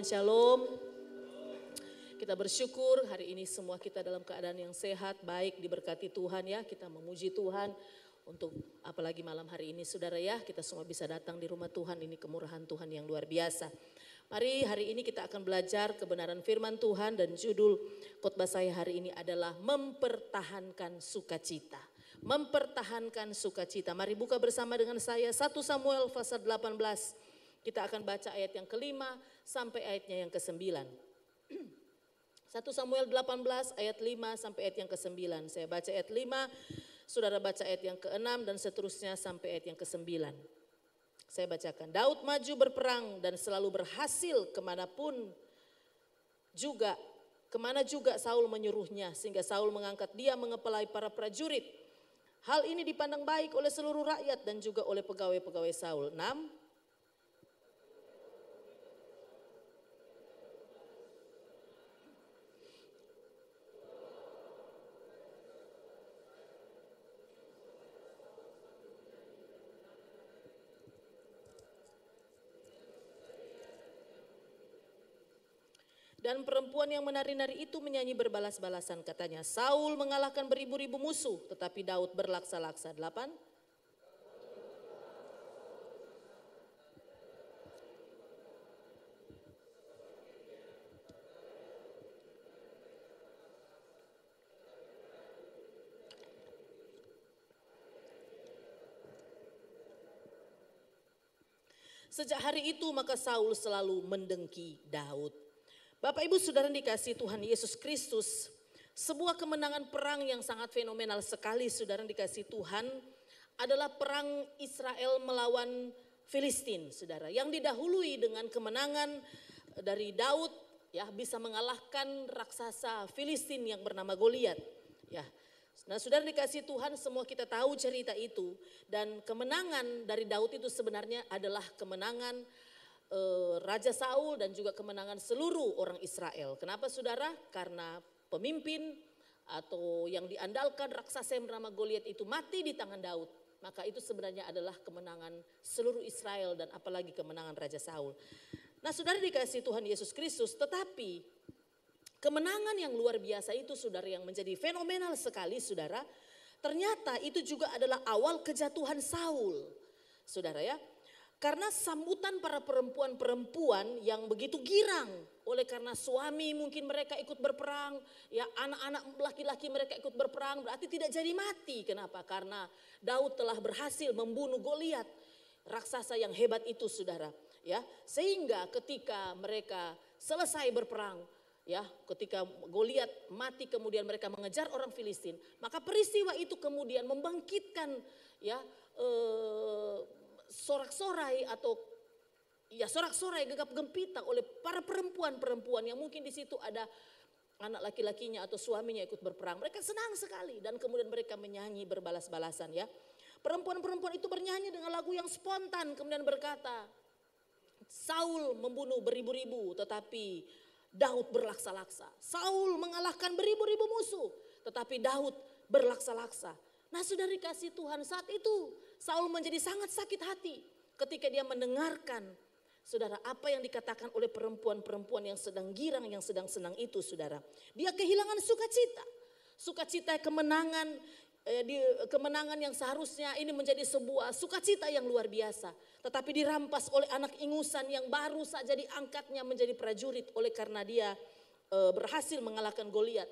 Shalom. Kita bersyukur hari ini semua kita dalam keadaan yang sehat, baik, diberkati Tuhan ya. Kita memuji Tuhan untuk apalagi malam hari ini saudara ya. Kita semua bisa datang di rumah Tuhan, ini kemurahan Tuhan yang luar biasa. Mari hari ini kita akan belajar kebenaran firman Tuhan dan judul khotbah saya hari ini adalah mempertahankan sukacita. Mempertahankan sukacita. Mari buka bersama dengan saya 1 Samuel pasal 18. Kita akan baca ayat yang kelima sampai ayatnya yang ke-9. 1 Samuel 18 ayat 5 sampai ayat yang ke-9. Saya baca ayat 5, saudara baca ayat yang ke-6 dan seterusnya sampai ayat yang ke-9. Saya bacakan. Daud maju berperang dan selalu berhasil kemana juga Saul menyuruhnya, sehingga Saul mengangkat dia mengepalai para prajurit. Hal ini dipandang baik oleh seluruh rakyat dan juga oleh pegawai-pegawai Saul. 6. Dan perempuan yang menari-nari itu menyanyi berbalas-balasan, katanya, Saul mengalahkan beribu-ribu musuh, tetapi Daud berlaksa-laksa. 8. Sejak hari itu maka Saul selalu mendengki Daud. Bapak Ibu Saudara dikasihi Tuhan Yesus Kristus, sebuah kemenangan perang yang sangat fenomenal sekali saudara dikasihi Tuhan adalah perang Israel melawan Filistin saudara, yang didahului dengan kemenangan dari Daud ya, bisa mengalahkan raksasa Filistin yang bernama Goliat ya. Nah saudara dikasihi Tuhan, semua kita tahu cerita itu, dan kemenangan dari Daud itu sebenarnya adalah kemenangan Raja Saul dan juga kemenangan seluruh orang Israel. Kenapa saudara? Karena pemimpin atau yang diandalkan raksasa yang bernama Goliat itu mati di tangan Daud. Maka itu sebenarnya adalah kemenangan seluruh Israel dan apalagi kemenangan Raja Saul. Nah saudara dikasihi Tuhan Yesus Kristus, tetapi kemenangan yang luar biasa itu saudara, yang menjadi fenomenal sekali saudara, ternyata itu juga adalah awal kejatuhan Saul saudara ya. Karena sambutan para perempuan-perempuan yang begitu girang oleh karena suami mungkin mereka ikut berperang, ya anak-anak laki-laki mereka ikut berperang, berarti tidak jadi mati. Kenapa? Karena Daud telah berhasil membunuh Goliat, raksasa yang hebat itu saudara. Ya, sehingga ketika mereka selesai berperang, ya ketika Goliat mati kemudian mereka mengejar orang Filistin, maka peristiwa itu kemudian membangkitkan ya sorak-sorai atau ya sorak-sorai gegap gempita oleh para perempuan-perempuan yang mungkin di situ ada anak laki-lakinya atau suaminya ikut berperang. Mereka senang sekali dan kemudian mereka menyanyi berbalas-balasan ya. Perempuan-perempuan itu bernyanyi dengan lagu yang spontan, kemudian berkata, Saul membunuh beribu-ribu tetapi Daud berlaksa-laksa. Saul mengalahkan beribu-ribu musuh tetapi Daud berlaksa-laksa. Nah saudara kasih Tuhan, saat itu Saul menjadi sangat sakit hati ketika dia mendengarkan saudara apa yang dikatakan oleh perempuan-perempuan yang sedang girang, yang sedang senang itu saudara. Dia kehilangan sukacita. Sukacita kemenangan, kemenangan yang seharusnya ini menjadi sebuah sukacita yang luar biasa. Tetapi dirampas oleh anak ingusan yang baru saja diangkatnya menjadi prajurit oleh karena dia berhasil mengalahkan Goliat.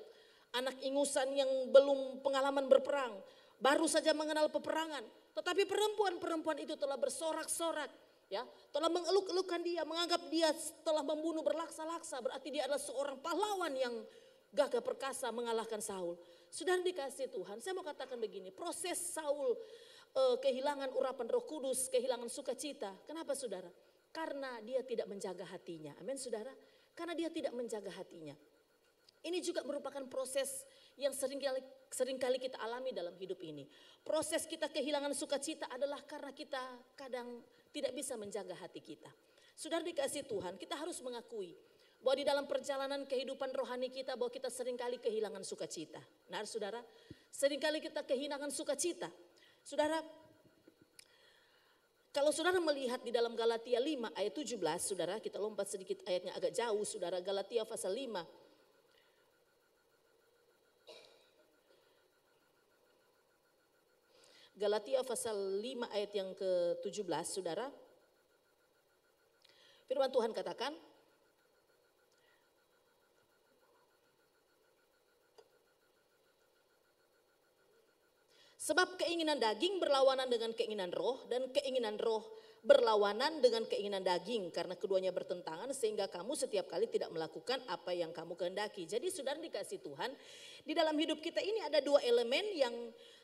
Anak ingusan yang belum pengalaman berperang, baru saja mengenal peperangan, tetapi perempuan-perempuan itu telah bersorak-sorak, ya, telah mengeluk-elukkan dia, menganggap dia telah membunuh berlaksa-laksa, berarti dia adalah seorang pahlawan yang gagah perkasa mengalahkan Saul. Saudara dikasih Tuhan, saya mau katakan begini, proses Saul kehilangan urapan Roh Kudus, kehilangan sukacita. Kenapa saudara? Karena dia tidak menjaga hatinya. Amin saudara. Karena dia tidak menjaga hatinya. Ini juga merupakan proses yang seringkali kita alami dalam hidup ini. Proses kita kehilangan sukacita adalah karena kita kadang tidak bisa menjaga hati kita. Saudara dikasih Tuhan, kita harus mengakui bahwa di dalam perjalanan kehidupan rohani kita bahwa kita seringkali kehilangan sukacita. Nah saudara, seringkali kita kehilangan sukacita. Saudara, Kalau saudara melihat di dalam Galatia 5 ayat 17, saudara, kita lompat sedikit ayatnya agak jauh, saudara. Galatia pasal 5. Galatia pasal 5 ayat yang ke-17, saudara. Firman Tuhan katakan, sebab keinginan daging berlawanan dengan keinginan roh, dan keinginan roh berlawanan dengan keinginan daging, karena keduanya bertentangan sehingga kamu setiap kali tidak melakukan apa yang kamu kehendaki. Jadi saudara dikasih Tuhan, di dalam hidup kita ini ada dua elemen yang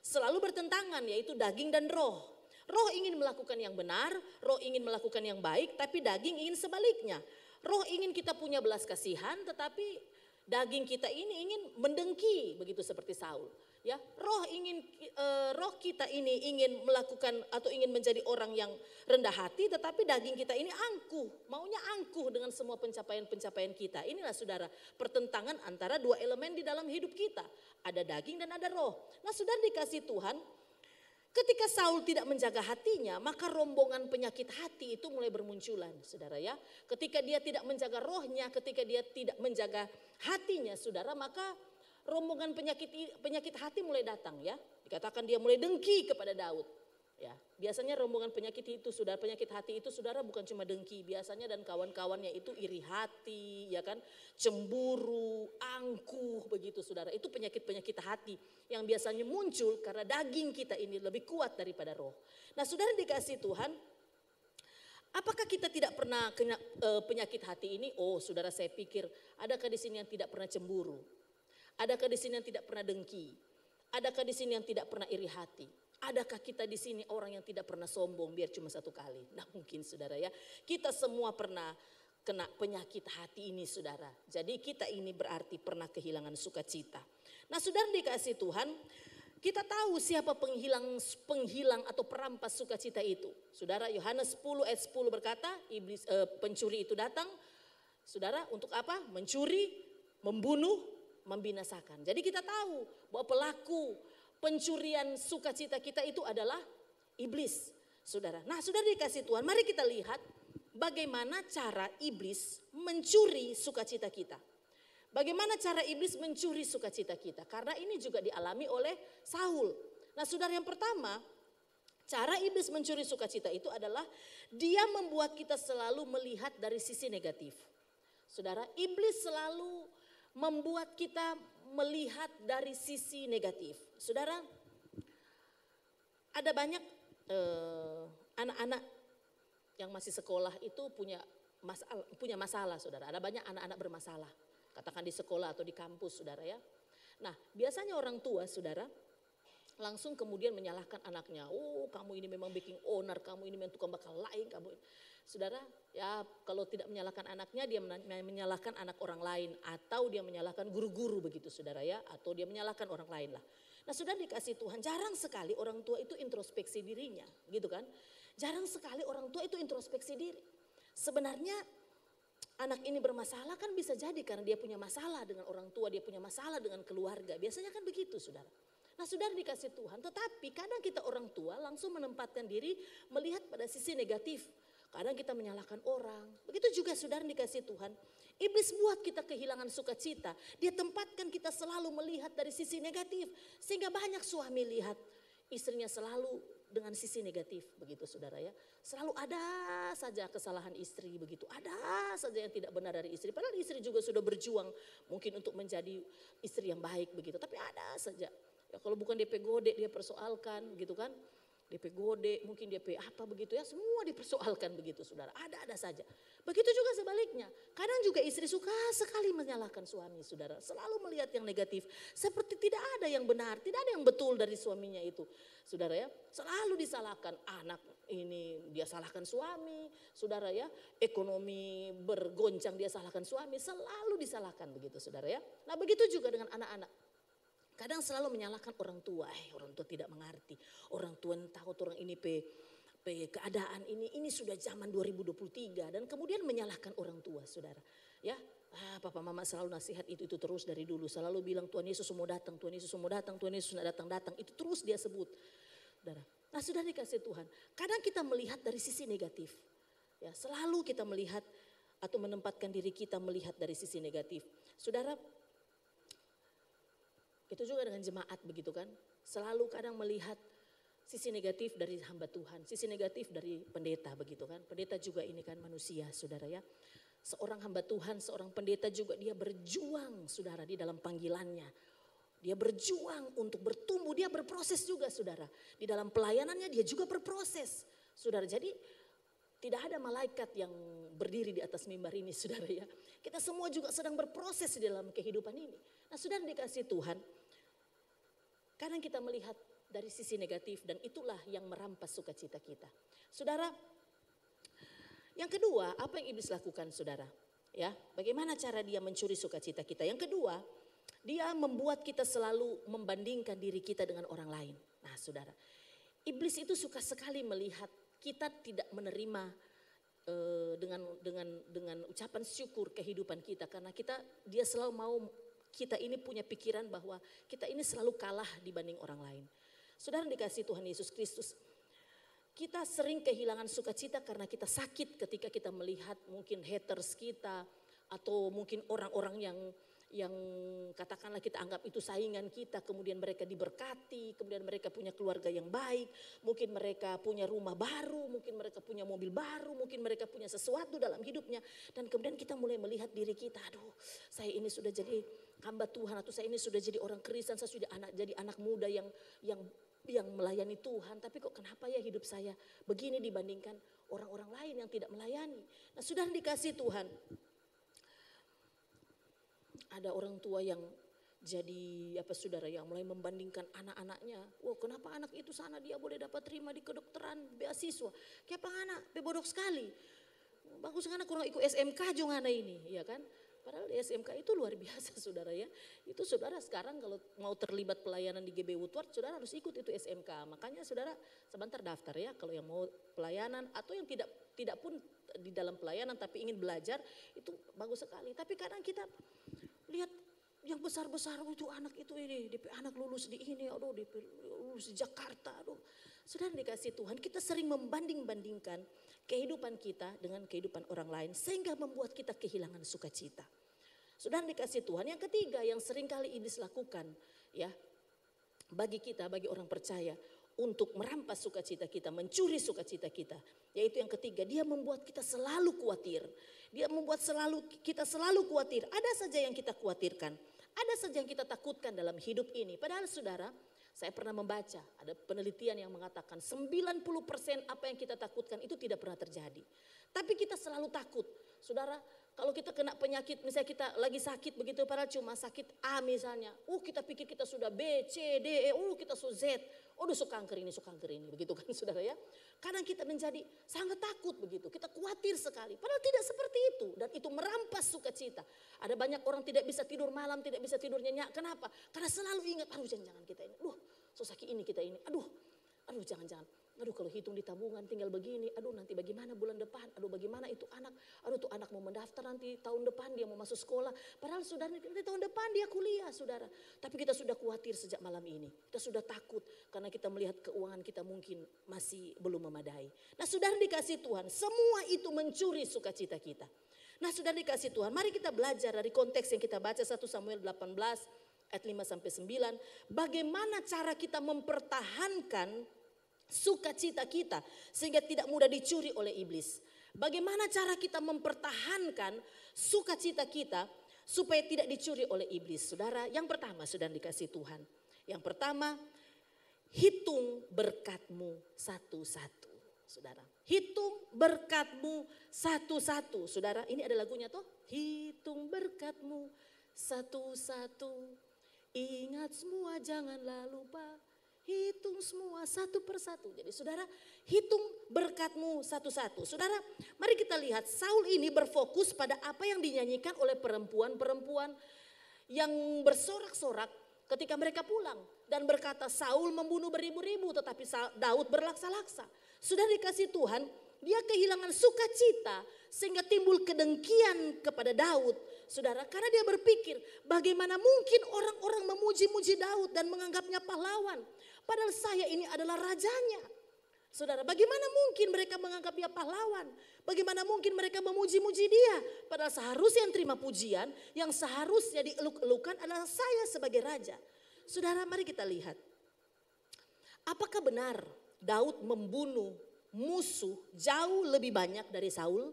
selalu bertentangan, yaitu daging dan roh. Roh ingin melakukan yang benar, roh ingin melakukan yang baik, tapi daging ingin sebaliknya. Roh ingin kita punya belas kasihan, tetapi daging kita ini ingin mendengki, begitu seperti Saul. Ya, roh kita ini ingin melakukan atau ingin menjadi orang yang rendah hati, tetapi daging kita ini maunya angkuh dengan semua pencapaian-pencapaian kita. Inilah saudara, pertentangan antara dua elemen di dalam hidup kita. Ada daging dan ada roh. Nah, saudara dikasih Tuhan, ketika Saul tidak menjaga hatinya, maka rombongan penyakit hati itu mulai bermunculan, saudara ya. Ketika dia tidak menjaga rohnya, ketika dia tidak menjaga hatinya, saudara, maka rombongan penyakit hati mulai datang ya. Dikatakan dia mulai dengki kepada Daud. Ya, biasanya rombongan penyakit hati itu saudara bukan cuma dengki, biasanya dan kawan-kawannya itu iri hati, ya kan, cemburu, angkuh begitu saudara. Itu penyakit-penyakit hati yang biasanya muncul karena daging kita ini lebih kuat daripada roh. Nah, saudara dikasih Tuhan, apakah kita tidak pernah kena penyakit hati ini? Oh, saudara, saya pikir adakah di sini yang tidak pernah cemburu? Adakah di sini yang tidak pernah dengki? Adakah di sini yang tidak pernah iri hati? Adakah kita di sini orang yang tidak pernah sombong biar cuma satu kali? Nah, mungkin saudara ya, kita semua pernah kena penyakit hati ini saudara. Jadi kita ini berarti pernah kehilangan sukacita. Nah, saudara dikasih Tuhan, kita tahu siapa penghilang atau perampas sukacita itu. Saudara, Yohanes 10 ayat 10 berkata, pencuri itu datang, saudara, untuk apa? Mencuri, membunuh, membinasakan. Jadi kita tahu bahwa pelaku pencurian sukacita kita itu adalah iblis, saudara. Nah, saudara dikasih Tuhan, mari kita lihat bagaimana cara iblis mencuri sukacita kita. Bagaimana cara iblis mencuri sukacita kita? Karena ini juga dialami oleh Saul. Nah, saudara, yang pertama, cara iblis mencuri sukacita itu adalah dia membuat kita selalu melihat dari sisi negatif. Saudara, iblis selalu membuat kita melihat dari sisi negatif. Saudara, ada banyak anak-anak yang masih sekolah itu punya masalah, saudara. Ada banyak anak-anak bermasalah, katakan di sekolah atau di kampus, saudara ya. Nah, biasanya orang tua, saudara, langsung kemudian menyalahkan anaknya. Oh, kamu ini memang bikin onar, kamu ini memang tukang bakal lain, kamu. Saudara, ya kalau tidak menyalahkan anaknya, dia menyalahkan anak orang lain, atau dia menyalahkan guru-guru begitu saudara ya, atau dia menyalahkan orang lain lah. Nah, saudara dikasih Tuhan, jarang sekali orang tua itu introspeksi dirinya, gitu kan? Jarang sekali orang tua itu introspeksi diri. Sebenarnya anak ini bermasalah kan bisa jadi karena dia punya masalah dengan orang tua, dia punya masalah dengan keluarga. Biasanya kan begitu saudara. Nah, saudara dikasih Tuhan, tetapi kadang kita orang tua langsung menempatkan diri melihat pada sisi negatif. Kadang kita menyalahkan orang. Begitu juga saudara dikasih Tuhan. Iblis buat kita kehilangan sukacita. Dia tempatkan kita selalu melihat dari sisi negatif. Sehingga banyak suami lihat istrinya selalu dengan sisi negatif. Begitu saudara ya. Selalu ada saja kesalahan istri begitu. Ada saja yang tidak benar dari istri. Padahal istri juga sudah berjuang mungkin untuk menjadi istri yang baik begitu. Tapi ada saja. Ya, kalau bukan DP gode dia persoalkan gitu kan. DP gode, mungkin DP apa begitu ya, semua dipersoalkan begitu saudara, ada saja. Begitu juga sebaliknya, kadang juga istri suka sekali menyalahkan suami saudara, selalu melihat yang negatif, seperti tidak ada yang benar, tidak ada yang betul dari suaminya itu. Saudara ya, selalu disalahkan, anak ini dia salahkan suami, saudara ya, ekonomi bergoncang dia salahkan suami, selalu disalahkan begitu saudara ya. Nah, begitu juga dengan anak-anak. Kadang selalu menyalahkan orang tua, orang tua tidak mengerti, orang tua takut orang ini keadaan ini sudah zaman 2023 dan kemudian menyalahkan orang tua, saudara. Ya, papa mama selalu nasihat itu terus dari dulu, selalu bilang Tuhan Yesus mau datang, Tuhan Yesus mau datang, Tuhan Yesus nak datang, itu terus dia sebut. Saudara, Nah sudah dikasih Tuhan, kadang kita melihat dari sisi negatif. Ya, selalu kita melihat atau menempatkan diri kita melihat dari sisi negatif. Saudara, itu juga dengan jemaat begitu kan. Selalu kadang melihat sisi negatif dari hamba Tuhan, sisi negatif dari pendeta begitu kan. Pendeta juga ini kan manusia saudara ya. Seorang hamba Tuhan, seorang pendeta juga dia berjuang saudara di dalam panggilannya. Dia berjuang untuk bertumbuh, dia berproses juga saudara. Di dalam pelayanannya dia juga berproses. Saudara, jadi tidak ada malaikat yang berdiri di atas mimbar ini saudara ya. Kita semua juga sedang berproses di dalam kehidupan ini. Nah saudara dikasih Tuhan, kadang kita melihat dari sisi negatif dan itulah yang merampas sukacita kita. Saudara, yang kedua apa yang iblis lakukan saudara? Ya, bagaimana cara dia mencuri sukacita kita? Yang kedua, dia membuat kita selalu membandingkan diri kita dengan orang lain. Nah saudara, iblis itu suka sekali melihat kita tidak menerima dengan ucapan syukur kehidupan kita karena dia selalu mau kita ini punya pikiran bahwa kita ini selalu kalah dibanding orang lain. Saudara dikasih Tuhan Yesus Kristus, kita sering kehilangan sukacita karena kita sakit ketika kita melihat mungkin haters kita atau mungkin orang-orang yang katakanlah kita anggap itu saingan kita, kemudian mereka diberkati, kemudian mereka punya keluarga yang baik, mungkin mereka punya rumah baru, mungkin mereka punya mobil baru, mungkin mereka punya sesuatu dalam hidupnya, dan kemudian kita mulai melihat diri kita, aduh saya ini sudah jadi hamba Tuhan atau saya ini sudah jadi orang Kristen, saya sudah jadi anak muda yang melayani Tuhan, tapi kok kenapa ya hidup saya begini dibandingkan orang-orang lain yang tidak melayani. Nah sudah dikasih Tuhan, ada orang tua yang jadi saudara yang mulai membandingkan anak-anaknya. Wah kenapa anak itu sana dia boleh dapat terima di kedokteran beasiswa. Kenapa anak bebodok sekali. Bagus anak kurang ikut SMK juga anak ini ya kan. Padahal di SMK itu luar biasa saudara ya. Itu saudara sekarang kalau mau terlibat pelayanan di GB Woodward saudara harus ikut itu SMK. Makanya saudara sebentar daftar ya kalau yang mau pelayanan atau yang tidak pun di dalam pelayanan tapi ingin belajar itu bagus sekali. Tapi kadang kita lihat yang besar-besar itu anak itu ini, DP anak lulus di ini, aduh DP lulus di Jakarta, aduh. Saudara dikasih Tuhan, kita sering membanding-bandingkan kehidupan kita dengan kehidupan orang lain sehingga membuat kita kehilangan sukacita. Saudara dikasih Tuhan, yang ketiga yang sering kali iblis lakukan ya bagi kita, bagi orang percaya untuk merampas sukacita kita, mencuri sukacita kita. Yaitu yang ketiga, dia membuat kita selalu khawatir. Dia membuat kita selalu khawatir. Ada saja yang kita khawatirkan. Ada saja yang kita takutkan dalam hidup ini. Padahal saudara, saya pernah membaca ada penelitian yang mengatakan 90% apa yang kita takutkan itu tidak pernah terjadi. Tapi kita selalu takut. Saudara, kalau kita kena penyakit, misalnya kita lagi sakit begitu, padahal cuma sakit A misalnya. Kita pikir kita sudah B, C, D, E, kita sudah Z. Sudah kanker ini, begitu kan saudara ya. Kadang kita menjadi sangat takut begitu, kita khawatir sekali. Padahal tidak seperti itu dan itu merampas sukacita. Ada banyak orang tidak bisa tidur malam, tidak bisa tidur nyenyak. Kenapa? Karena selalu ingat, jangan-jangan kita ini. So sakit ini kita ini. Aduh jangan-jangan. Kalau hitung di tabungan tinggal begini, nanti bagaimana bulan depan, bagaimana itu anak, tuh anak mau mendaftar nanti tahun depan dia mau masuk sekolah. Padahal saudara nanti tahun depan dia kuliah saudara. Tapi kita sudah khawatir sejak malam ini, kita sudah takut karena kita melihat keuangan kita mungkin masih belum memadai. Nah saudara dikasih Tuhan, semua itu mencuri sukacita kita. Nah saudara dikasih Tuhan, mari kita belajar dari konteks yang kita baca 1 Samuel 18 ayat 5-9. Bagaimana cara kita mempertahankan sukacita kita sehingga tidak mudah dicuri oleh iblis. Bagaimana cara kita mempertahankan sukacita kita supaya tidak dicuri oleh iblis. Saudara, yang pertama saudara dikasih Tuhan. Yang pertama, hitung berkatmu satu-satu. Saudara, hitung berkatmu satu-satu. Saudara, ini ada lagunya tuh. Hitung berkatmu satu-satu. Ingat semua janganlah lupa. Hitung semua satu persatu. Jadi saudara, hitung berkatmu satu-satu. Saudara, mari kita lihat Saul ini berfokus pada apa yang dinyanyikan oleh perempuan-perempuan yang bersorak-sorak ketika mereka pulang. Dan berkata Saul membunuh beribu-ribu tetapi Daud berlaksa-laksa. Sudah dikasih Tuhan, dia kehilangan sukacita sehingga timbul kedengkian kepada Daud. Saudara, karena dia berpikir bagaimana mungkin orang-orang memuji-muji Daud dan menganggapnya pahlawan. Padahal saya ini adalah rajanya. Saudara, bagaimana mungkin mereka menganggap dia pahlawan? Bagaimana mungkin mereka memuji-muji dia? Padahal seharusnya yang terima pujian, yang seharusnya dieluk-elukan adalah saya sebagai raja. Saudara, mari kita lihat. Apakah benar Daud membunuh musuh jauh lebih banyak dari Saul?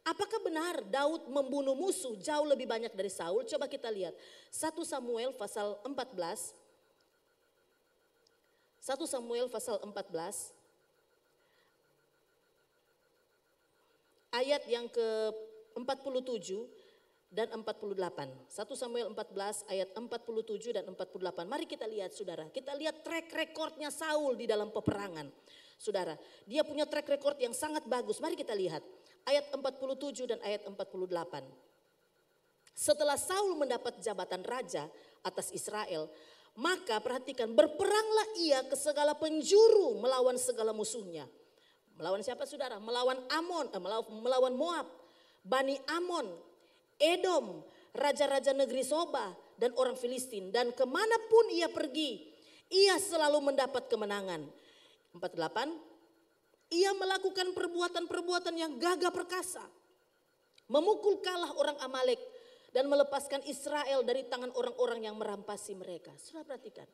Apakah benar Daud membunuh musuh jauh lebih banyak dari Saul? Coba kita lihat. 1 Samuel pasal 14. 1 Samuel pasal 14. Ayat yang ke-47 dan 48. 1 Samuel 14 ayat 47 dan 48. Mari kita lihat saudara. Kita lihat track recordnya Saul di dalam peperangan. Saudara, dia punya track record yang sangat bagus. Mari kita lihat. Ayat 47 dan ayat 48. Setelah Saul mendapat jabatan raja atas Israel, maka perhatikan, berperanglah ia ke segala penjuru melawan segala musuhnya. Melawan siapa saudara? Melawan melawan Moab, Bani Amon, Edom, raja-raja negeri Soba dan orang Filistin. Dan kemanapun ia pergi, ia selalu mendapat kemenangan. 48, ia melakukan perbuatan-perbuatan yang gagah perkasa. Memukul kalah orang Amalek dan melepaskan Israel dari tangan orang-orang yang merampasi mereka. Saudara perhatikan.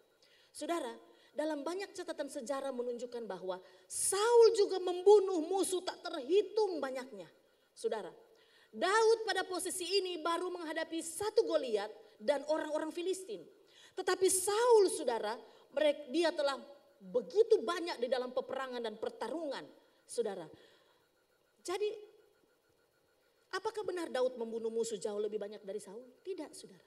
Saudara, dalam banyak catatan sejarah menunjukkan bahwa Saul juga membunuh musuh tak terhitung banyaknya. Saudara, Daud pada posisi ini baru menghadapi satu Goliat dan orang-orang Filistin. Tetapi Saul saudara, dia telah begitu banyak di dalam peperangan dan pertarungan. Saudara, jadi apakah benar Daud membunuh musuh jauh lebih banyak dari Saul? Tidak saudara.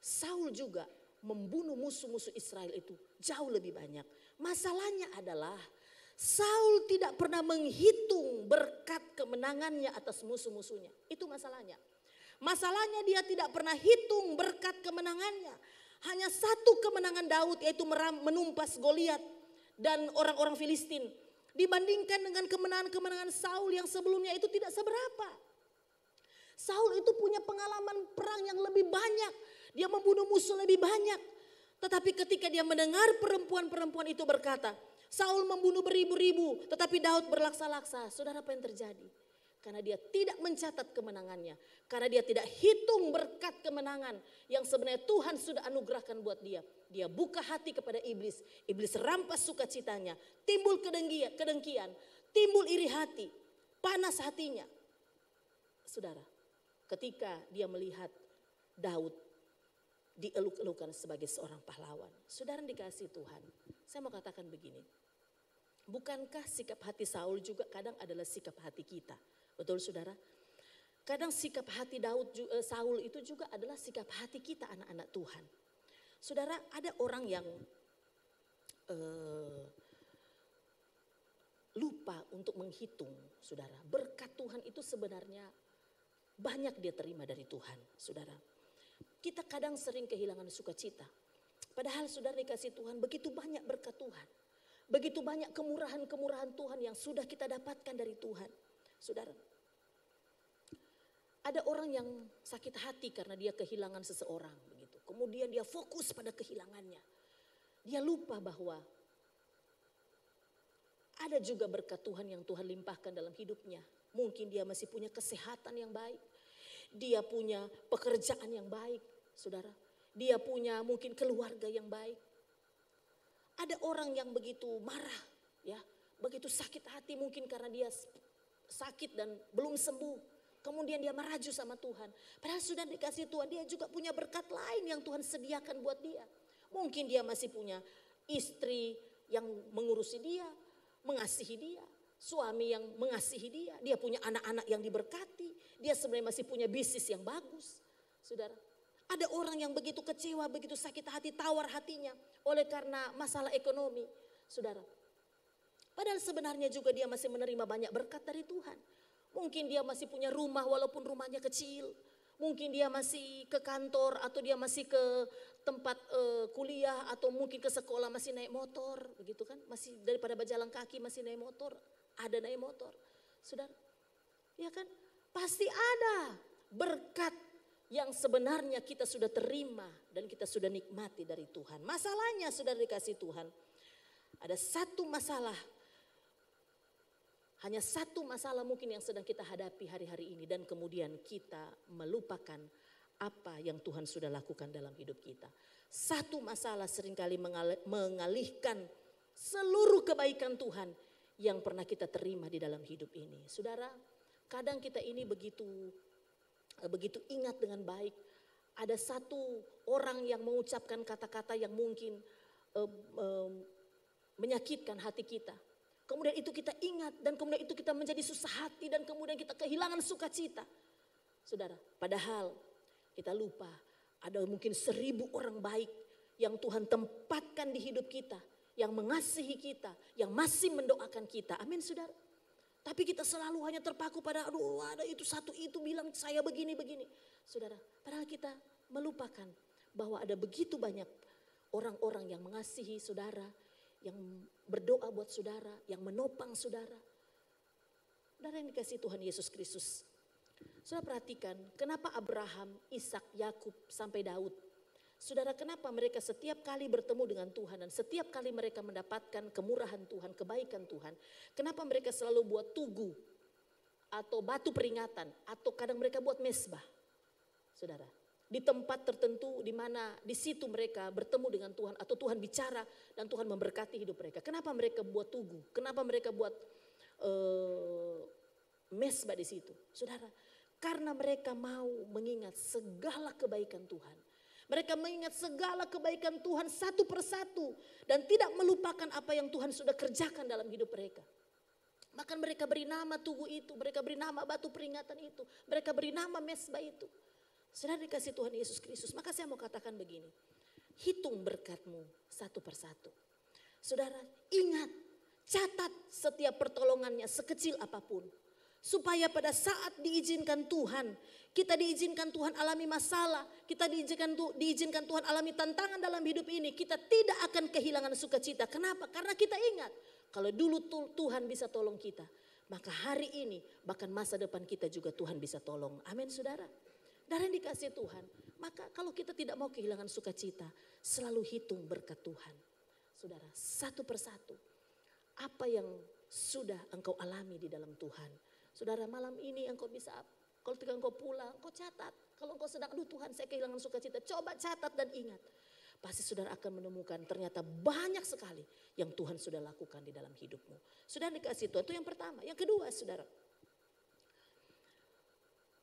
Saul juga membunuh musuh-musuh Israel itu jauh lebih banyak. Masalahnya adalah Saul tidak pernah menghitung berkat kemenangannya atas musuh-musuhnya. Itu masalahnya. Masalahnya dia tidak pernah hitung berkat kemenangannya. Hanya satu kemenangan Daud yaitu menumpas Goliat dan orang-orang Filistin. Dibandingkan dengan kemenangan-kemenangan Saul yang sebelumnya itu tidak seberapa. Saul itu punya pengalaman perang yang lebih banyak. Dia membunuh musuh lebih banyak. Tetapi ketika dia mendengar perempuan-perempuan itu berkata, Saul membunuh beribu-ribu, tetapi Daud berlaksa-laksa. Saudara, apa yang terjadi? Karena dia tidak mencatat kemenangannya. Karena dia tidak hitung berkat kemenangan yang sebenarnya Tuhan sudah anugerahkan buat dia. Dia buka hati kepada iblis. Iblis rampas sukacitanya. Timbul kedengkian. Timbul iri hati. Panas hatinya. Saudara, ketika dia melihat Daud dieluk-elukan sebagai seorang pahlawan. Saudara dikasih Tuhan, saya mau katakan begini. Bukankah sikap hati Saul juga kadang adalah sikap hati kita? Betul saudara? Kadang sikap hati Saul itu juga adalah sikap hati kita anak-anak Tuhan. Saudara, ada orang yang lupa untuk menghitung, saudara. Berkat Tuhan itu sebenarnya banyak dia terima dari Tuhan, saudara. Kita kadang sering kehilangan sukacita. Padahal saudara dikasih Tuhan begitu banyak berkat Tuhan. Begitu banyak kemurahan-kemurahan Tuhan yang sudah kita dapatkan dari Tuhan. Saudara, ada orang yang sakit hati karena dia kehilangan seseorang. Begitu. Kemudian dia fokus pada kehilangannya. Dia lupa bahwa ada juga berkat Tuhan yang Tuhan limpahkan dalam hidupnya. Mungkin dia masih punya kesehatan yang baik. Dia punya pekerjaan yang baik, saudara. Dia punya mungkin keluarga yang baik. Ada orang yang begitu marah, ya, begitu sakit hati mungkin karena dia sakit dan belum sembuh. Kemudian dia meraju sama Tuhan. Padahal sudah dikasih Tuhan, dia juga punya berkat lain yang Tuhan sediakan buat dia. Mungkin dia masih punya istri yang mengurusi dia, mengasihi dia. Suami yang mengasihi dia, dia punya anak-anak yang diberkati, dia sebenarnya masih punya bisnis yang bagus. Saudara, ada orang yang begitu kecewa, begitu sakit hati, tawar hatinya oleh karena masalah ekonomi. Saudara, padahal sebenarnya juga dia masih menerima banyak berkat dari Tuhan. Mungkin dia masih punya rumah walaupun rumahnya kecil. Mungkin dia masih ke kantor atau dia masih ke tempat kuliah atau mungkin ke sekolah masih naik motor, begitu kan? Masih daripada berjalan kaki masih naik motor. Ada naik motor, saudara, ya kan? Pasti ada berkat yang sebenarnya kita sudah terima dan kita sudah nikmati dari Tuhan. Masalahnya saudara dikasih Tuhan, ada satu masalah Hanya satu masalah mungkin yang sedang kita hadapi hari-hari ini dan kemudian kita melupakan apa yang Tuhan sudah lakukan dalam hidup kita. Satu masalah seringkali mengalihkan seluruh kebaikan Tuhan yang pernah kita terima di dalam hidup ini. Saudara, kadang kita ini begitu ingat dengan baik. Ada satu orang yang mengucapkan kata-kata yang mungkin menyakitkan hati kita. Kemudian itu kita ingat dan kemudian itu kita menjadi susah hati dan kemudian kita kehilangan sukacita. Saudara, padahal kita lupa ada mungkin 1000 orang baik yang Tuhan tempatkan di hidup kita, yang mengasihi kita, yang masih mendoakan kita. Amin saudara. Tapi kita selalu hanya terpaku pada aduh ada itu satu itu bilang saya begini-begini. Saudara, padahal kita melupakan bahwa ada begitu banyak orang-orang yang mengasihi saudara, yang berdoa buat saudara, yang menopang saudara. Saudara yang dikasihi Tuhan Yesus Kristus. Saudara perhatikan kenapa Abraham, Ishak, Yakub sampai Daud. Saudara, kenapa mereka setiap kali bertemu dengan Tuhan dan setiap kali mereka mendapatkan kemurahan Tuhan, kebaikan Tuhan. Kenapa mereka selalu buat tugu atau batu peringatan atau kadang mereka buat mesbah. Saudara, di tempat tertentu di mana di situ mereka bertemu dengan Tuhan atau Tuhan bicara dan Tuhan memberkati hidup mereka. Kenapa mereka buat tugu? Kenapa mereka buat mesbah di situ? Saudara, karena mereka mau mengingat segala kebaikan Tuhan. Mereka mengingat segala kebaikan Tuhan satu persatu dan tidak melupakan apa yang Tuhan sudah kerjakan dalam hidup mereka. Maka mereka beri nama tugu itu, mereka beri nama batu peringatan itu, mereka beri nama mesbah itu. Saudara dikasih Tuhan Yesus Kristus, maka saya mau katakan begini, hitung berkatmu satu persatu. Saudara ingat, catat setiap pertolongannya sekecil apapun. Supaya pada saat diizinkan Tuhan, kita diizinkan Tuhan alami masalah, kita diizinkan Tuhan alami tantangan dalam hidup ini, kita tidak akan kehilangan sukacita. Kenapa? Karena kita ingat, kalau dulu Tuhan bisa tolong kita, maka hari ini bahkan masa depan kita juga Tuhan bisa tolong. Amin saudara. Dari yang dikasih Tuhan, maka kalau kita tidak mau kehilangan sukacita, selalu hitung berkat Tuhan. Saudara, satu persatu, apa yang sudah engkau alami di dalam Tuhan. Saudara, malam ini engkau bisa, kalau ketika engkau pulang, engkau catat. Kalau engkau sedang, aduh Tuhan saya kehilangan sukacita, coba catat dan ingat. Pasti saudara akan menemukan ternyata banyak sekali yang Tuhan sudah lakukan di dalam hidupmu. Saudara dikasih Tuhan, itu yang pertama. Yang kedua saudara,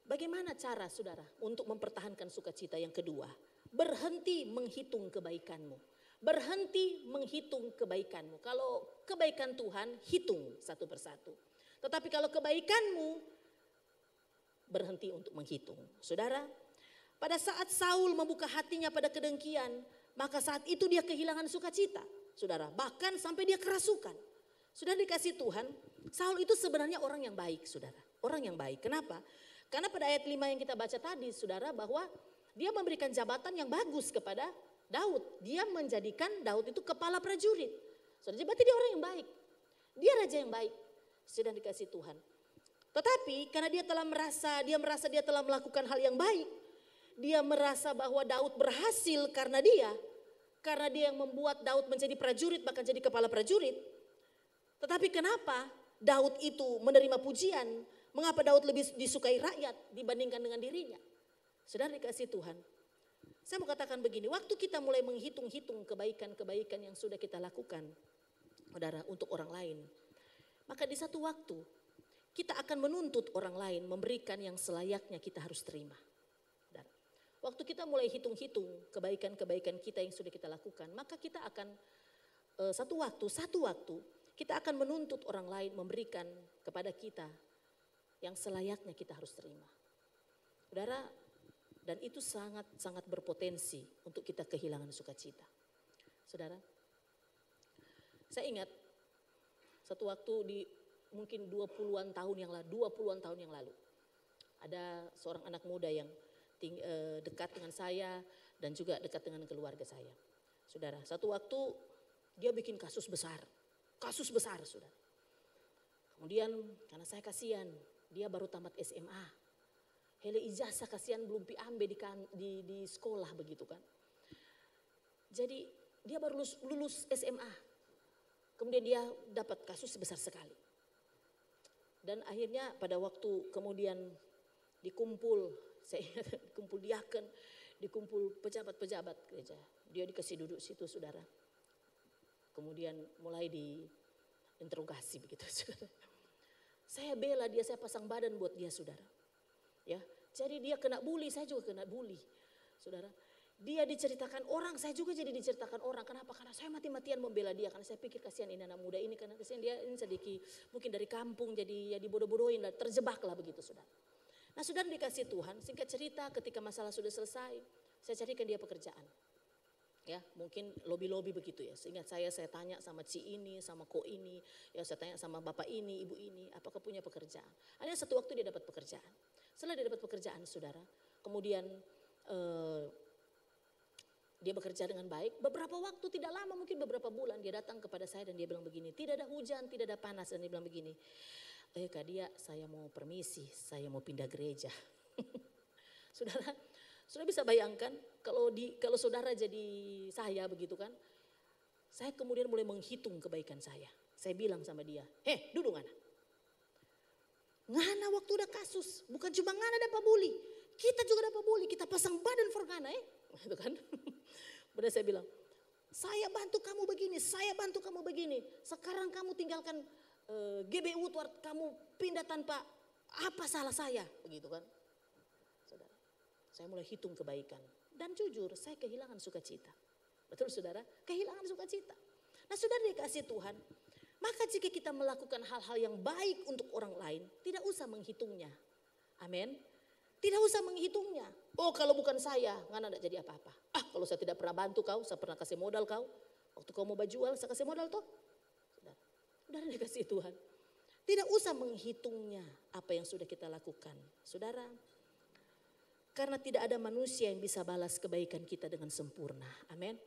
bagaimana cara saudara untuk mempertahankan sukacita? Yang kedua, berhenti menghitung kebaikanmu. Berhenti menghitung kebaikanmu. Kalau kebaikan Tuhan, hitung satu persatu. Tetapi kalau kebaikanmu, berhenti untuk menghitung. Saudara, pada saat Saul membuka hatinya pada kedengkian, maka saat itu dia kehilangan sukacita. Saudara, bahkan sampai dia kerasukan. Sudah dikasih Tuhan, Saul itu sebenarnya orang yang baik saudara. Orang yang baik, kenapa? Karena pada ayat 5 yang kita baca tadi saudara, bahwa dia memberikan jabatan yang bagus kepada Daud. Dia menjadikan Daud itu kepala prajurit. Saudara, berarti dia orang yang baik. Dia raja yang baik. Sudah dikasih Tuhan. Tetapi karena dia merasa dia telah melakukan hal yang baik. Dia merasa bahwa Daud berhasil karena dia yang membuat Daud menjadi prajurit, bahkan jadi kepala prajurit. Tetapi kenapa Daud itu menerima pujian? Mengapa Daud lebih disukai rakyat dibandingkan dengan dirinya? Sudah dikasih Tuhan. Saya mau katakan begini, waktu kita mulai menghitung-hitung kebaikan-kebaikan yang sudah kita lakukan, saudara, untuk orang lain. Maka di satu waktu kita akan menuntut orang lain memberikan yang selayaknya kita harus terima. Dan waktu kita mulai hitung-hitung kebaikan-kebaikan kita yang sudah kita lakukan, maka kita akan satu waktu kita akan menuntut orang lain memberikan kepada kita yang selayaknya kita harus terima. Saudara, dan itu sangat berpotensi untuk kita kehilangan sukacita. Saudara, saya ingat satu waktu di mungkin 20-an tahun yang lalu. Ada seorang anak muda yang dekat dengan saya dan juga dekat dengan keluarga saya. Saudara, satu waktu dia bikin kasus besar saudara. Kemudian karena saya kasihan, dia baru tamat SMA. Hele ijazah kasihan belum piambe di sekolah begitu kan. Jadi dia baru lulus SMA. Kemudian dia dapat kasus besar sekali. Dan akhirnya pada waktu kemudian dikumpul, saya ingat dikumpul diaken, dikumpul pejabat-pejabat gereja. Dia dikasih duduk situ saudara. Kemudian mulai diinterogasi begitu saudara. Saya bela dia, saya pasang badan buat dia saudara. Ya, jadi dia kena bully, saya juga kena bully saudara. Dia diceritakan orang, saya juga jadi diceritakan orang. Kenapa? Karena saya mati-matian membela dia. Karena saya pikir kasihan ini anak muda ini. Karena kasihan dia ini sedikit mungkin dari kampung jadi ya dibodoh-bodohin lah. Terjebak lah begitu saudara. Nah saudara dikasih Tuhan, singkat cerita ketika masalah sudah selesai. Saya carikan dia pekerjaan. Ya mungkin lobby-lobby begitu ya. Seingat saya tanya sama Ci ini, sama Ko ini. Ya saya tanya sama bapak ini, ibu ini. Apakah punya pekerjaan. Ada satu waktu dia dapat pekerjaan. Setelah dia dapat pekerjaan saudara. Kemudian dia bekerja dengan baik, beberapa waktu tidak lama mungkin beberapa bulan dia datang kepada saya dan dia bilang begini, tidak ada hujan, tidak ada panas dan dia bilang begini, Kak Dia saya mau permisi, saya mau pindah gereja. Saudara, sudah bisa bayangkan kalau saudara jadi saya begitu kan, saya kemudian mulai menghitung kebaikan saya. Saya bilang sama dia, duduk Ngana. Ngana waktu ada kasus, bukan cuma Ngana dapat bully, kita juga dapat bully, kita pasang badan for Ngana gitu kan. Kemudian saya bilang, saya bantu kamu begini, saya bantu kamu begini. Sekarang kamu tinggalkan GBU, kamu pindah tanpa apa salah saya, begitu kan. Saudara, saya mulai hitung kebaikan. Dan jujur, saya kehilangan sukacita. Betul saudara, kehilangan sukacita. Nah saudara dikasih Tuhan, maka jika kita melakukan hal-hal yang baik untuk orang lain, tidak usah menghitungnya. Amin. Tidak usah menghitungnya. Oh kalau bukan saya, Ngana tidak jadi apa-apa. Kalau saya tidak pernah bantu kau, saya pernah kasih modal kau. Waktu kau mau jual, saya kasih modal toh. Saudara dikasih Tuhan. Tidak usah menghitungnya apa yang sudah kita lakukan. Saudara, karena tidak ada manusia yang bisa balas kebaikan kita dengan sempurna. Amin.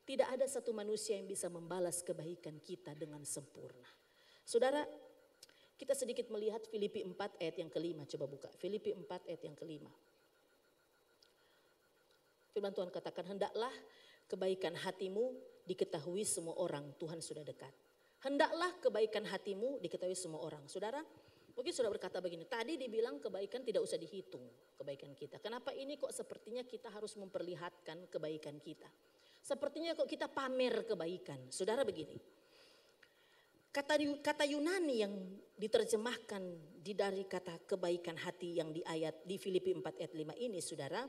Tidak ada satu manusia yang bisa membalas kebaikan kita dengan sempurna. Saudara, kita sedikit melihat Filipi 4 ayat yang kelima. Coba buka Filipi 4 ayat yang kelima. Firman Tuhan katakan, hendaklah kebaikan hatimu diketahui semua orang, Tuhan sudah dekat. Hendaklah kebaikan hatimu diketahui semua orang. Saudara, mungkin sudah berkata begini, tadi dibilang kebaikan tidak usah dihitung kebaikan kita. Kenapa ini kok sepertinya kita harus memperlihatkan kebaikan kita. Sepertinya kok kita pamer kebaikan. Saudara begini. Kata Yunani yang diterjemahkan dari kata kebaikan hati yang di Filipi 4 ayat 5 ini saudara,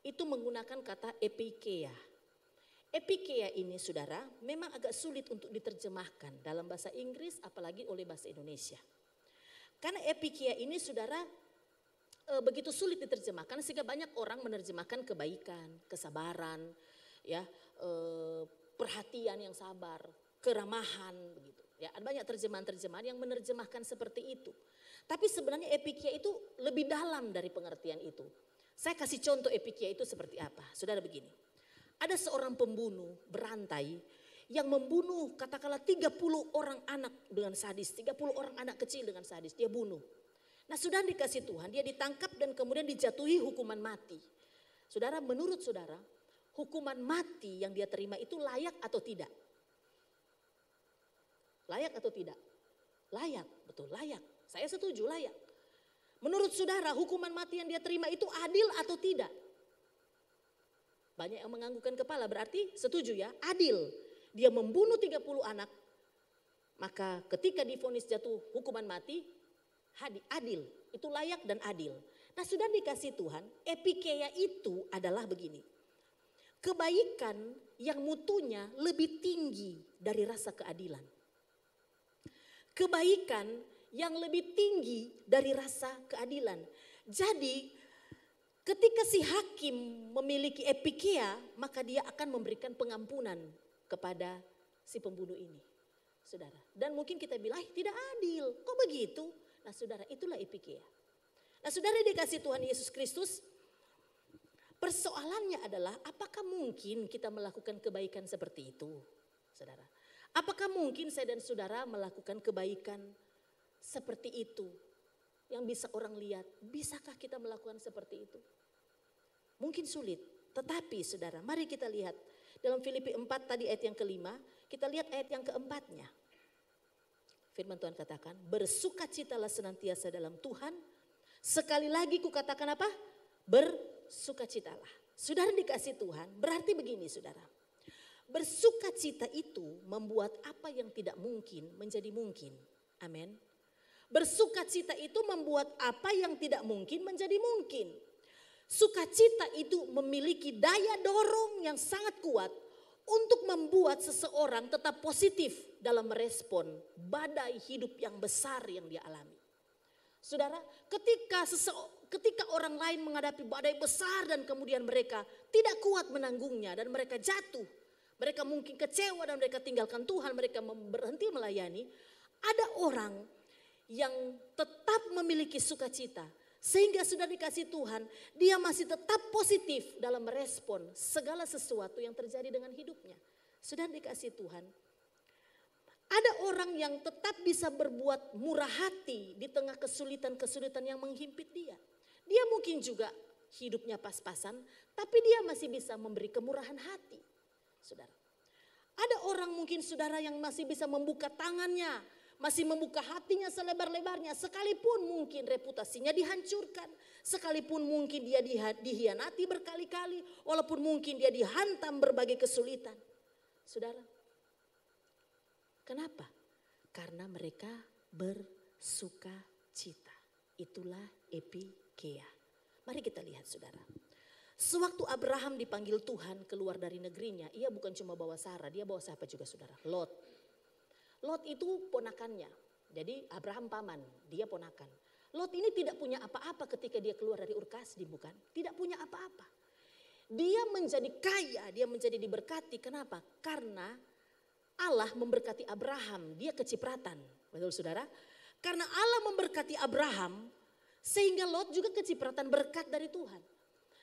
itu menggunakan kata epikeia. Epikeia ini saudara memang agak sulit untuk diterjemahkan dalam bahasa Inggris apalagi oleh bahasa Indonesia. Karena epikeia ini saudara begitu sulit diterjemahkan sehingga banyak orang menerjemahkan kebaikan, kesabaran, ya, perhatian yang sabar, keramahan begitu. Ya, ada banyak terjemahan-terjemahan yang menerjemahkan seperti itu. Tapi sebenarnya epikeia itu lebih dalam dari pengertian itu. Saya kasih contoh epikeia itu seperti apa. Saudara begini. Ada seorang pembunuh berantai yang membunuh katakanlah 30 orang anak dengan sadis. 30 orang anak kecil dengan sadis. Dia bunuh. Nah sudah dikasih Tuhan, dia ditangkap dan kemudian dijatuhi hukuman mati. Saudara, menurut saudara, hukuman mati yang dia terima itu layak atau tidak? Layak atau tidak? Layak, betul layak. Saya setuju layak. Menurut saudara hukuman mati yang dia terima itu adil atau tidak? Banyak yang menganggukkan kepala berarti setuju ya, adil. Dia membunuh 30 anak, maka ketika divonis jatuh hukuman mati, adil. Itu layak dan adil. Nah sudah dikasih Tuhan, epikeia itu adalah begini. Kebaikan yang mutunya lebih tinggi dari rasa keadilan. Kebaikan yang lebih tinggi dari rasa keadilan. Jadi ketika si hakim memiliki epikeia, maka dia akan memberikan pengampunan kepada si pembunuh ini. Saudara, dan mungkin kita bilang tidak adil, kok begitu? Nah saudara, itulah epikeia. Nah saudara dikasih Tuhan Yesus Kristus, persoalannya adalah apakah mungkin kita melakukan kebaikan seperti itu? Saudara, apakah mungkin saya dan saudara melakukan kebaikan seperti itu? Yang bisa orang lihat, bisakah kita melakukan seperti itu? Mungkin sulit, tetapi saudara mari kita lihat. Dalam Filipi 4 tadi ayat yang kelima, kita lihat ayat yang keempatnya. Firman Tuhan katakan, bersukacitalah senantiasa dalam Tuhan. Sekali lagi kukatakan apa? Bersukacitalah. Saudara dikasih Tuhan, berarti begini saudara. Bersukacita itu membuat apa yang tidak mungkin menjadi mungkin. Amin. Bersukacita itu membuat apa yang tidak mungkin menjadi mungkin. Sukacita itu memiliki daya dorong yang sangat kuat untuk membuat seseorang tetap positif dalam merespon badai hidup yang besar yang dia alami. Saudara, ketika orang lain menghadapi badai besar dan kemudian mereka tidak kuat menanggungnya dan mereka jatuh, mereka mungkin kecewa dan mereka tinggalkan Tuhan, mereka berhenti melayani, ada orang yang tetap memiliki sukacita. Sehingga sudah dikasih Tuhan, dia masih tetap positif dalam merespon segala sesuatu yang terjadi dengan hidupnya. Sudah dikasih Tuhan. Ada orang yang tetap bisa berbuat murah hati di tengah kesulitan-kesulitan yang menghimpit dia. Dia mungkin juga hidupnya pas-pasan, tapi dia masih bisa memberi kemurahan hati. Saudara, ada orang mungkin saudara yang masih bisa membuka tangannya, masih membuka hatinya selebar-lebarnya, sekalipun mungkin reputasinya dihancurkan, sekalipun mungkin dia dihianati berkali-kali, walaupun mungkin dia dihantam berbagai kesulitan. Saudara, kenapa? Karena mereka bersuka cita. Itulah epikeia. Mari kita lihat saudara. Sewaktu Abraham dipanggil Tuhan keluar dari negerinya, ia bukan cuma bawa Sarah, dia bawa siapa juga saudara? Lot. Lot itu ponakannya, jadi Abraham paman, dia ponakan. Lot ini tidak punya apa-apa ketika dia keluar dari Ur Kasdim, bukan? Tidak punya apa-apa. Dia menjadi kaya, dia menjadi diberkati. Kenapa? Karena Allah memberkati Abraham, dia kecipratan. Betul saudara? Karena Allah memberkati Abraham, sehingga Lot juga kecipratan berkat dari Tuhan.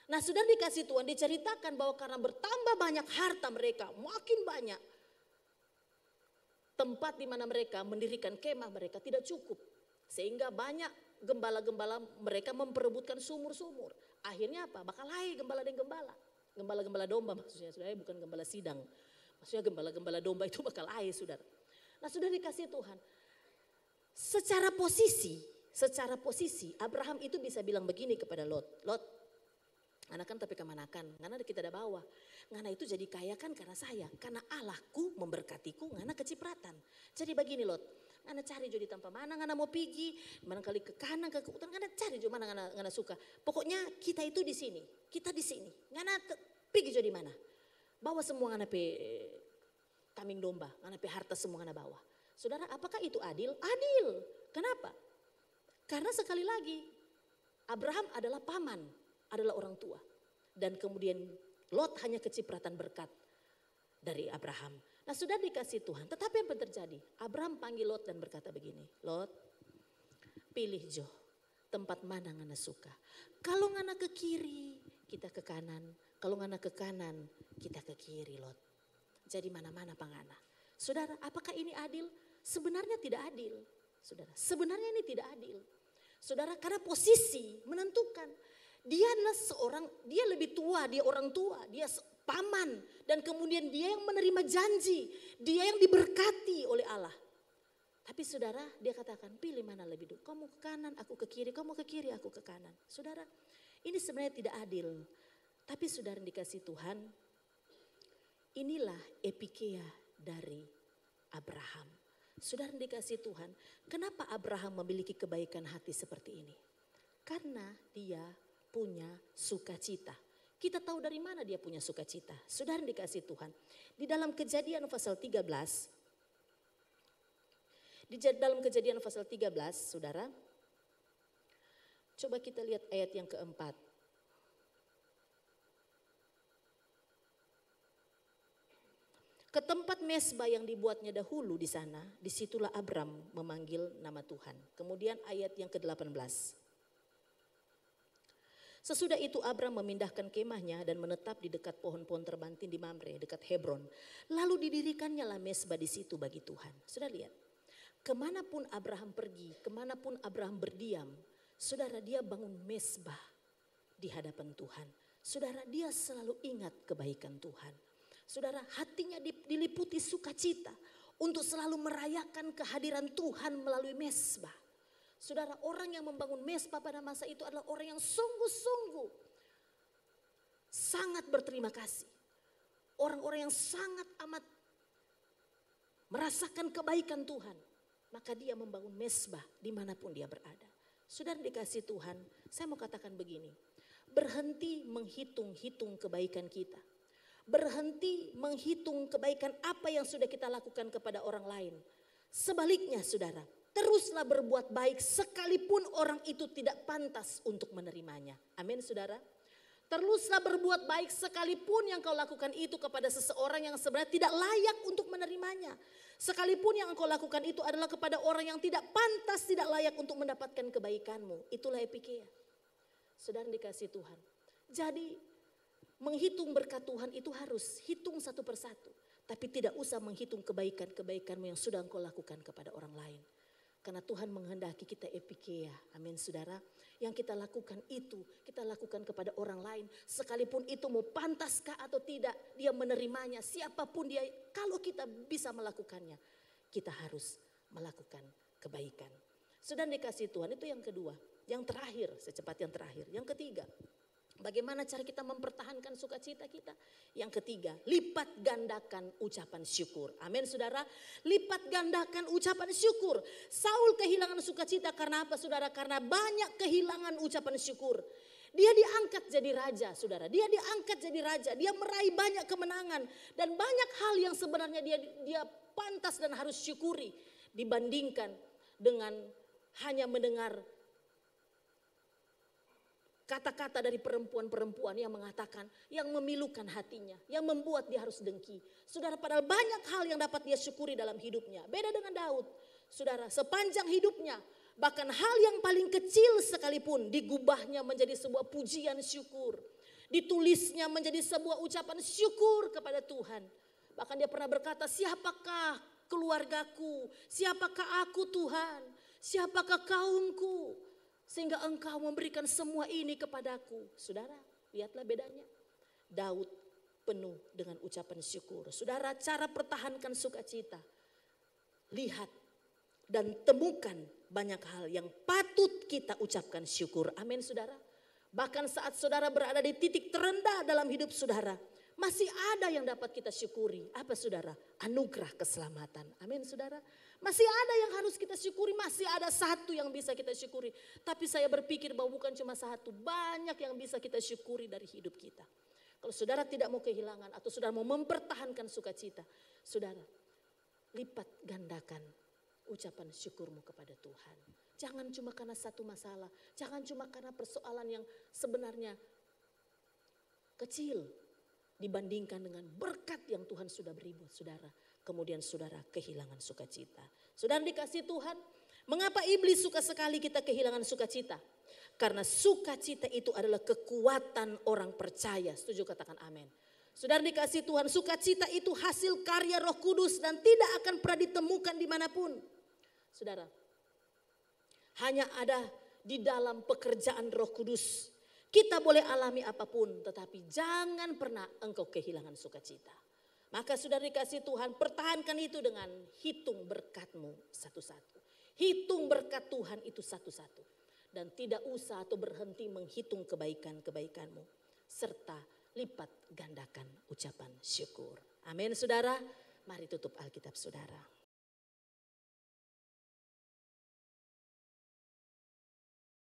Nah sudah dikasih Tuhan, diceritakan bahwa karena bertambah banyak harta mereka, makin banyak. Tempat di mana mereka mendirikan kemah mereka tidak cukup. Sehingga banyak gembala-gembala mereka memperebutkan sumur-sumur. Akhirnya apa? Bakalahi gembala dan gembala. Gembala-gembala domba maksudnya, saudara, bukan gembala sidang. Maksudnya gembala-gembala domba itu bakalahi, saudara. Nah sudah dikasih Tuhan. Secara posisi Abraham itu bisa bilang begini kepada Lot. Lot, anakan tapi kemanakan, ngana kita ada bawah. Ngana itu jadi kaya kan karena saya, karena Allahku memberkatiku, ngana kecipratan. Jadi begini Lot, ngana cari jadi tanpa mana ngana mau pergi, mana kali ke kanan ke utara, ngana cari jadi mana ngana suka. Pokoknya kita itu di sini, kita di sini. Ngana pergi jadi mana? Bawa semua ngana pe kambing domba, ngana pe harta semua ngana bawa. Saudara, apakah itu adil? Adil. Kenapa? Karena sekali lagi Abraham adalah paman, adalah orang tua. Dan kemudian Lot hanya kecipratan berkat dari Abraham. Nah sudah dikasih Tuhan, tetapi apa yang terjadi? Abraham panggil Lot dan berkata begini, Lot, pilih Jo, tempat mana ngana suka. Kalau ngana ke kiri, kita ke kanan. Kalau ngana ke kanan, kita ke kiri Lot. Jadi mana-mana pangana. Saudara, apakah ini adil? Sebenarnya tidak adil. Saudara, sebenarnya ini tidak adil. Saudara, karena posisi menentukan. Dia adalah seorang, dia lebih tua, dia orang tua, dia paman. Dan kemudian dia yang menerima janji, dia yang diberkati oleh Allah. Tapi saudara, dia katakan pilih mana lebih dulu. Kamu ke kanan, aku ke kiri, kamu ke kiri, aku ke kanan. Saudara, ini sebenarnya tidak adil. Tapi saudara dikasih Tuhan, inilah epikeia dari Abraham. Saudara dikasih Tuhan, kenapa Abraham memiliki kebaikan hati seperti ini? Karena dia punya sukacita. Kita tahu dari mana dia punya sukacita. Saudara dikasih Tuhan. Di dalam Kejadian pasal 13. Di dalam Kejadian pasal 13, saudara. Coba kita lihat ayat yang keempat. Ke tempat mezbah yang dibuatnya dahulu di sana, disitulah Abram memanggil nama Tuhan. Kemudian ayat yang ke-18. Sesudah itu Abram memindahkan kemahnya dan menetap di dekat pohon-pohon terbantin di Mamre, dekat Hebron. Lalu didirikannya lah mezbah di situ bagi Tuhan. Sudah lihat, kemanapun Abraham pergi, kemanapun Abraham berdiam, saudara dia bangun mezbah di hadapan Tuhan. Saudara dia selalu ingat kebaikan Tuhan. Saudara hatinya diliputi sukacita. untuk selalu merayakan kehadiran Tuhan melalui mezbah. Saudara, orang yang membangun mezbah pada masa itu adalah orang yang sungguh-sungguh sangat berterima kasih. Orang-orang yang sangat amat merasakan kebaikan Tuhan. Maka dia membangun mezbah dimanapun dia berada. Saudara dikasih Tuhan, saya mau katakan begini. Berhenti menghitung-hitung kebaikan kita. Berhenti menghitung kebaikan apa yang sudah kita lakukan kepada orang lain. Sebaliknya saudara, teruslah berbuat baik sekalipun orang itu tidak pantas untuk menerimanya. Amin saudara. Teruslah berbuat baik sekalipun yang kau lakukan itu kepada seseorang yang sebenarnya tidak layak untuk menerimanya. Sekalipun yang kau lakukan itu adalah kepada orang yang tidak pantas, tidak layak untuk mendapatkan kebaikanmu. Itulah epikeia. Saudara dikasih Tuhan. Jadi menghitung berkat Tuhan itu harus hitung satu persatu. Tapi tidak usah menghitung kebaikan-kebaikanmu yang sudah engkau lakukan kepada orang lain. Karena Tuhan menghendaki kita epikeia. Amin saudara. Yang kita lakukan itu, kita lakukan kepada orang lain. Sekalipun itu mau pantaskah atau tidak, dia menerimanya. Siapapun dia, kalau kita bisa melakukannya, kita harus melakukan kebaikan. Saudara dikasih Tuhan, itu yang kedua. Yang terakhir, secepat yang terakhir. Yang ketiga. Bagaimana cara kita mempertahankan sukacita kita? Yang ketiga, lipat gandakan ucapan syukur. Amin saudara. Lipat gandakan ucapan syukur. Saul kehilangan sukacita karena apa saudara? Karena banyak kehilangan ucapan syukur. Dia diangkat jadi raja saudara. Dia diangkat jadi raja. Dia meraih banyak kemenangan. Dan banyak hal yang sebenarnya dia pantas dan harus syukuri. Dibandingkan dengan hanya mendengar kata-kata dari perempuan-perempuan yang mengatakan, yang memilukan hatinya, yang membuat dia harus dengki. Saudara, padahal banyak hal yang dapat dia syukuri dalam hidupnya. Beda dengan Daud. Saudara, sepanjang hidupnya, bahkan hal yang paling kecil sekalipun digubahnya menjadi sebuah pujian syukur. Ditulisnya menjadi sebuah ucapan syukur kepada Tuhan. Bahkan dia pernah berkata, siapakah keluargaku? Siapakah aku Tuhan? Siapakah kaumku? Sehingga engkau memberikan semua ini kepadaku. Saudara, lihatlah bedanya. Daud penuh dengan ucapan syukur. Saudara, cara pertahankan sukacita. Lihat dan temukan banyak hal yang patut kita ucapkan syukur. Amin saudara. Bahkan saat saudara berada di titik terendah dalam hidup saudara, masih ada yang dapat kita syukuri. Apa saudara? Anugerah keselamatan. Amin saudara. Masih ada yang harus kita syukuri. Masih ada satu yang bisa kita syukuri. Tapi saya berpikir bahwa bukan cuma satu. Banyak yang bisa kita syukuri dari hidup kita. Kalau saudara tidak mau kehilangan atau saudara mau mempertahankan sukacita. Saudara, lipat gandakan ucapan syukurmu kepada Tuhan. Jangan cuma karena satu masalah. Jangan cuma karena persoalan yang sebenarnya kecil. Dibandingkan dengan berkat yang Tuhan sudah beri buat saudara. Kemudian saudara kehilangan sukacita. Saudara dikasih Tuhan, mengapa iblis suka sekali kita kehilangan sukacita? Karena sukacita itu adalah kekuatan orang percaya. Setuju katakan amin. Saudara dikasih Tuhan, sukacita itu hasil karya Roh Kudus dan tidak akan pernah ditemukan dimanapun. Saudara, hanya ada di dalam pekerjaan Roh Kudus. Kita boleh alami apapun, tetapi jangan pernah engkau kehilangan sukacita. Maka saudara dikasih Tuhan, pertahankan itu dengan hitung berkatmu satu-satu. Hitung berkat Tuhan itu satu-satu. Dan tidak usah atau berhenti menghitung kebaikan-kebaikanmu. Serta lipat gandakan ucapan syukur. Amin saudara. Mari tutup Alkitab saudara.